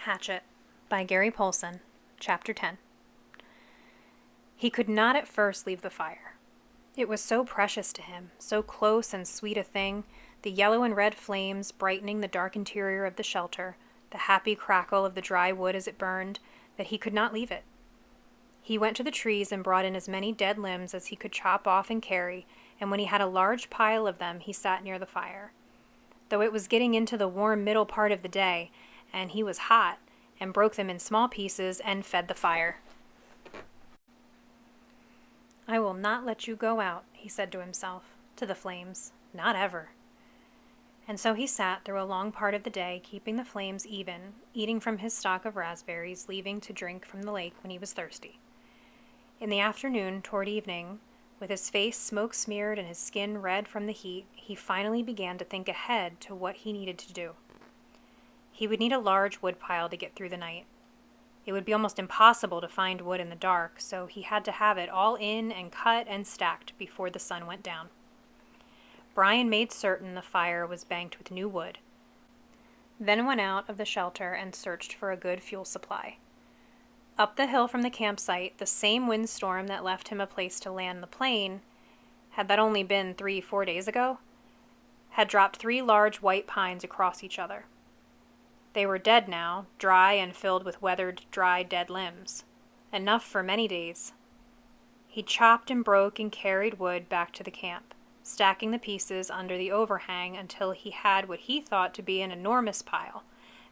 Hatchet by Gary Polson, Chapter 10. He could not at first leave the fire. It was so precious to him, so close and sweet a thing, the yellow and red flames brightening the dark interior of the shelter, the happy crackle of the dry wood as it burned, that he could not leave it. He went to the trees and brought in as many dead limbs as he could chop off and carry, and when he had a large pile of them, he sat near the fire. Though it was getting into the warm middle part of the day, and he was hot, and broke them in small pieces and fed the fire. "I will not let you go out," he said to himself, to the flames, "not ever." And so he sat through a long part of the day, keeping the flames even, eating from his stock of raspberries, leaving to drink from the lake when he was thirsty. In the afternoon, toward evening, with his face smoke-smeared and his skin red from the heat, he finally began to think ahead to what he needed to do. He would need a large wood pile to get through the night. It would be almost impossible to find wood in the dark, so he had to have it all in and cut and stacked before the sun went down. Brian made certain the fire was banked with new wood, then went out of the shelter and searched for a good fuel supply. Up the hill from the campsite, the same windstorm that left him a place to land the plane, had that only been 3-4 days ago, had dropped 3 large white pines across each other. They were dead now, dry and filled with weathered, dry, dead limbs. Enough for many days. He chopped and broke and carried wood back to the camp, stacking the pieces under the overhang until he had what he thought to be an enormous pile,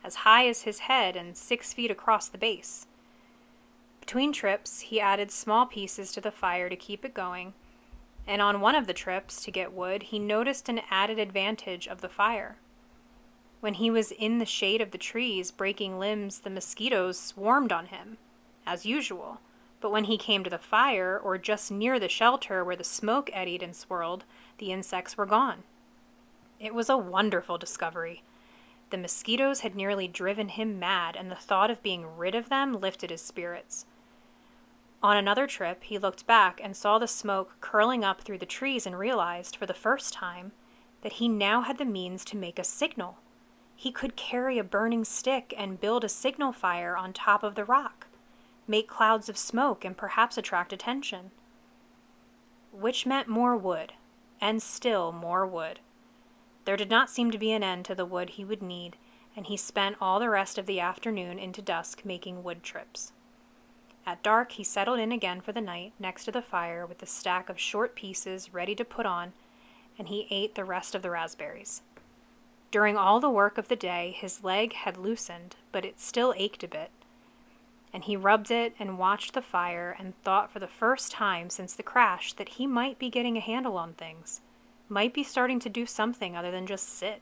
as high as his head and 6 feet across the base. Between trips, he added small pieces to the fire to keep it going, and on one of the trips to get wood, he noticed an added advantage of the fire. When he was in the shade of the trees breaking limbs, the mosquitoes swarmed on him, as usual, but when he came to the fire, or just near the shelter where the smoke eddied and swirled, the insects were gone. It was a wonderful discovery. The mosquitoes had nearly driven him mad, and the thought of being rid of them lifted his spirits. On another trip, he looked back and saw the smoke curling up through the trees and realized, for the first time, that he now had the means to make a signal. He could carry a burning stick and build a signal fire on top of the rock, make clouds of smoke, and perhaps attract attention. Which meant more wood, and still more wood. There did not seem to be an end to the wood he would need, and he spent all the rest of the afternoon into dusk making wood trips. At dark, he settled in again for the night next to the fire with a stack of short pieces ready to put on, and he ate the rest of the raspberries. During all the work of the day, his leg had loosened, but it still ached a bit, and he rubbed it and watched the fire and thought for the first time since the crash that he might be getting a handle on things, might be starting to do something other than just sit.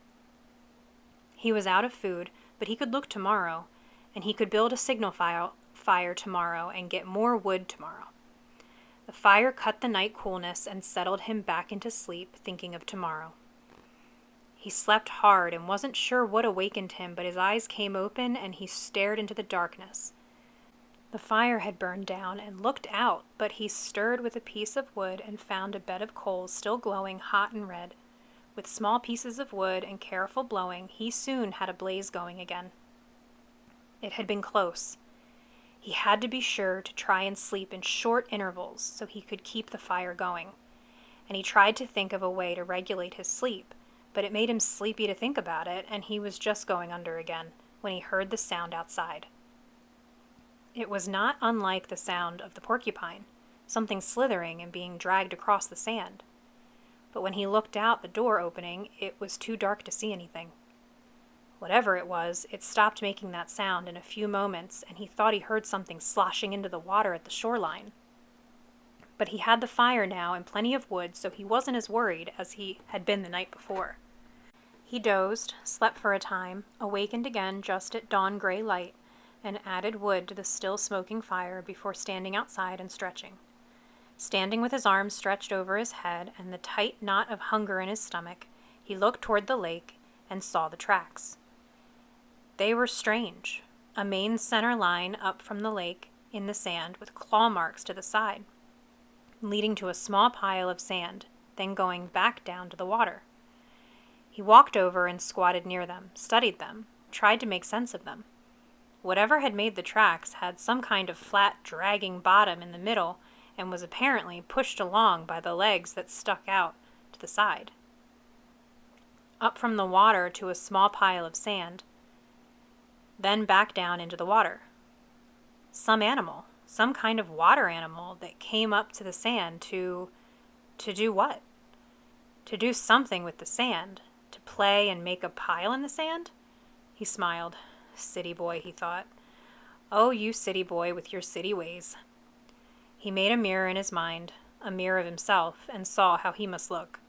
He was out of food, but he could look tomorrow, and he could build a signal fire tomorrow and get more wood tomorrow. The fire cut the night coolness and settled him back into sleep, thinking of tomorrow. He slept hard and wasn't sure what awakened him, but his eyes came open and he stared into the darkness. The fire had burned down and looked out, but he stirred with a piece of wood and found a bed of coals still glowing hot and red. With small pieces of wood and careful blowing, he soon had a blaze going again. It had been close. He had to be sure to try and sleep in short intervals so he could keep the fire going, and he tried to think of a way to regulate his sleep, but it made him sleepy to think about it, and he was just going under again when he heard the sound outside. It was not unlike the sound of the porcupine, something slithering and being dragged across the sand. But when he looked out the door opening, it was too dark to see anything. Whatever it was, it stopped making that sound in a few moments, and he thought he heard something sloshing into the water at the shoreline. But he had the fire now and plenty of wood, so he wasn't as worried as he had been the night before. He dozed, slept for a time, awakened again just at dawn-gray light, and added wood to the still smoking fire before standing outside and stretching. Standing with his arms stretched over his head and the tight knot of hunger in his stomach, he looked toward the lake and saw the tracks. They were strange, a main center line up from the lake in the sand with claw marks to the side, leading to a small pile of sand, then going back down to the water. He walked over and squatted near them, studied them, tried to make sense of them. Whatever had made the tracks had some kind of flat, dragging bottom in the middle and was apparently pushed along by the legs that stuck out to the side. Up from the water to a small pile of sand, then back down into the water. Some animal, some kind of water animal that came up to the sand to do what? To do something with the sand, to play and make a pile in the sand? He smiled. City boy, he thought. Oh, you city boy with your city ways. He made a mirror in his mind, a mirror of himself, and saw how he must look.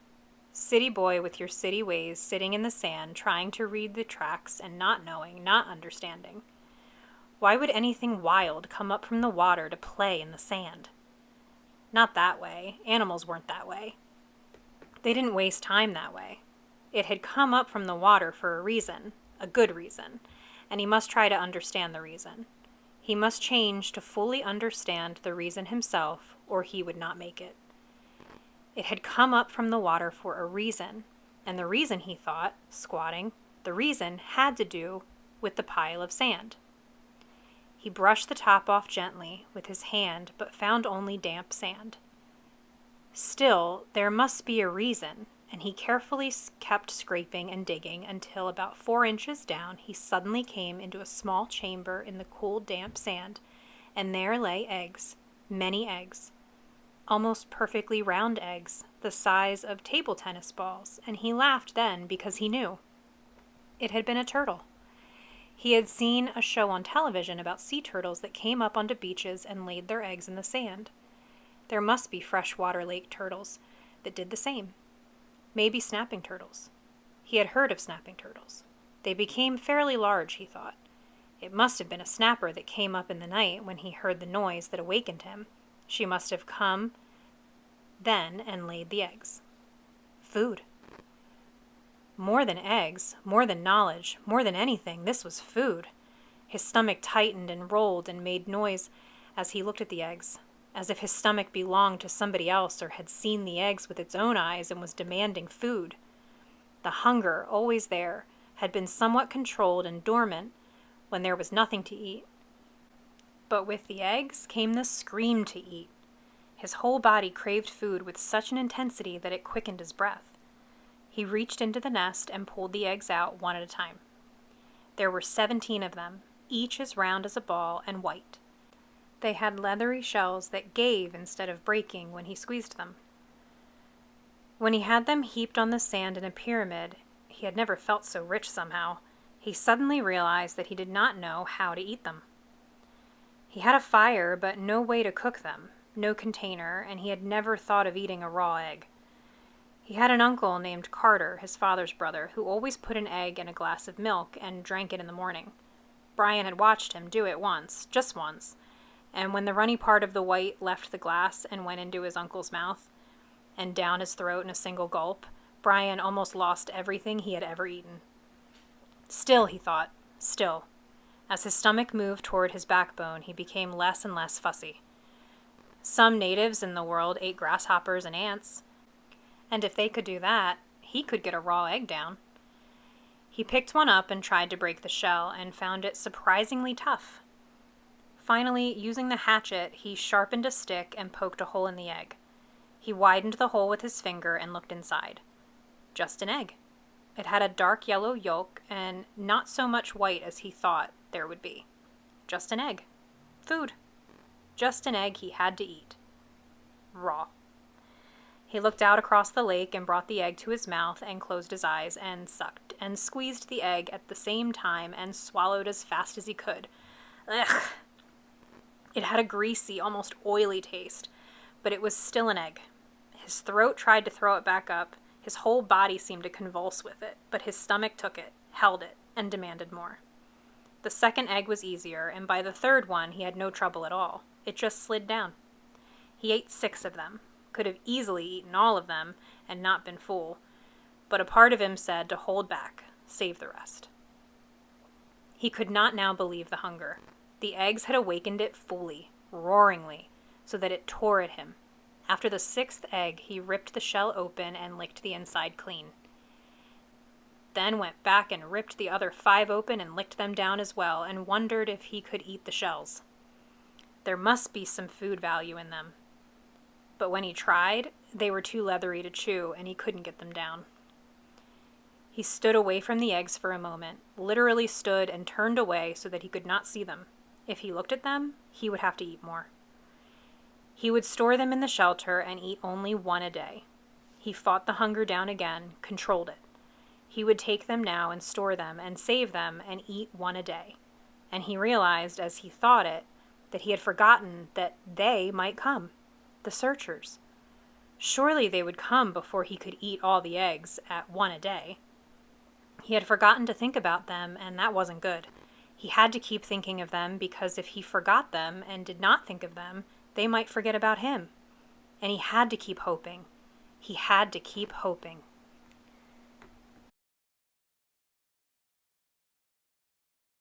City boy with your city ways, sitting in the sand, trying to read the tracks and not knowing, not understanding. Why would anything wild come up from the water to play in the sand? Not that way. Animals weren't that way. They didn't waste time that way. It had come up from the water for a reason, a good reason, and he must try to understand the reason. He must change to fully understand the reason himself, or he would not make it. It had come up from the water for a reason, and the reason, he thought, squatting, the reason had to do with the pile of sand. He brushed the top off gently with his hand, but found only damp sand. Still, there must be a reason, and he carefully kept scraping and digging until about 4 inches down he suddenly came into a small chamber in the cool, damp sand, and there lay eggs, many eggs, almost perfectly round eggs, the size of table tennis balls, and he laughed then because he knew. It had been a turtle. He had seen a show on television about sea turtles that came up onto beaches and laid their eggs in the sand. There must be freshwater lake turtles that did the same. Maybe snapping turtles. He had heard of snapping turtles. They became fairly large, he thought. It must have been a snapper that came up in the night when he heard the noise that awakened him. She must have come then and laid the eggs. Food. More than eggs, more than knowledge, more than anything, this was food. His stomach tightened and rolled and made noise as he looked at the eggs, as if his stomach belonged to somebody else or had seen the eggs with its own eyes and was demanding food. The hunger, always there, had been somewhat controlled and dormant when there was nothing to eat. But with the eggs came the scream to eat. His whole body craved food with such an intensity that it quickened his breath. He reached into the nest and pulled the eggs out one at a time. There were 17 of them, each as round as a ball and white. They had leathery shells that gave instead of breaking when he squeezed them. When he had them heaped on the sand in a pyramid, he had never felt so rich somehow. He suddenly realized that he did not know how to eat them. He had a fire, but no way to cook them, no container, and he had never thought of eating a raw egg. He had an uncle named Carter, his father's brother, who always put an egg in a glass of milk and drank it in the morning. Brian had watched him do it once, just once, and when the runny part of the white left the glass and went into his uncle's mouth and down his throat in a single gulp, Brian almost lost everything he had ever eaten. Still, he thought, still. As his stomach moved toward his backbone, he became less and less fussy. Some natives in the world ate grasshoppers and ants, and if they could do that, he could get a raw egg down. He picked one up and tried to break the shell and found it surprisingly tough. Finally, using the hatchet, he sharpened a stick and poked a hole in the egg. He widened the hole with his finger and looked inside. Just an egg. It had a dark yellow yolk and not so much white as he thought there would be. Just an egg. Food. Just an egg he had to eat. Raw. He looked out across the lake and brought the egg to his mouth and closed his eyes and sucked and squeezed the egg at the same time and swallowed as fast as he could. Ugh! It had a greasy, almost oily taste, but it was still an egg. His throat tried to throw it back up. His whole body seemed to convulse with it, but his stomach took it, held it, and demanded more. The second egg was easier, and by the third one he had no trouble at all. It just slid down. He ate 6 of them. Could have easily eaten all of them and not been full, but a part of him said to hold back, save the rest. He could not now believe the hunger. The eggs had awakened it fully, roaringly, so that it tore at him. After the 6th egg, he ripped the shell open and licked the inside clean. then went back and ripped the other 5 open and licked them down as well, and wondered if he could eat the shells. There must be some food value in them. But when he tried, they were too leathery to chew, and he couldn't get them down. He stood away from the eggs for a moment, literally stood and turned away so that he could not see them. If he looked at them, he would have to eat more. He would store them in the shelter and eat only 1 a day. He fought the hunger down again, controlled it. He would take them now and store them and save them and eat 1 a day. And he realized, as he thought it, that he had forgotten that they might come, the searchers. Surely they would come before he could eat all the eggs at 1 a day. He had forgotten to think about them, and that wasn't good. He had to keep thinking of them, because if he forgot them and did not think of them, they might forget about him. And he had to keep hoping. He had to keep hoping.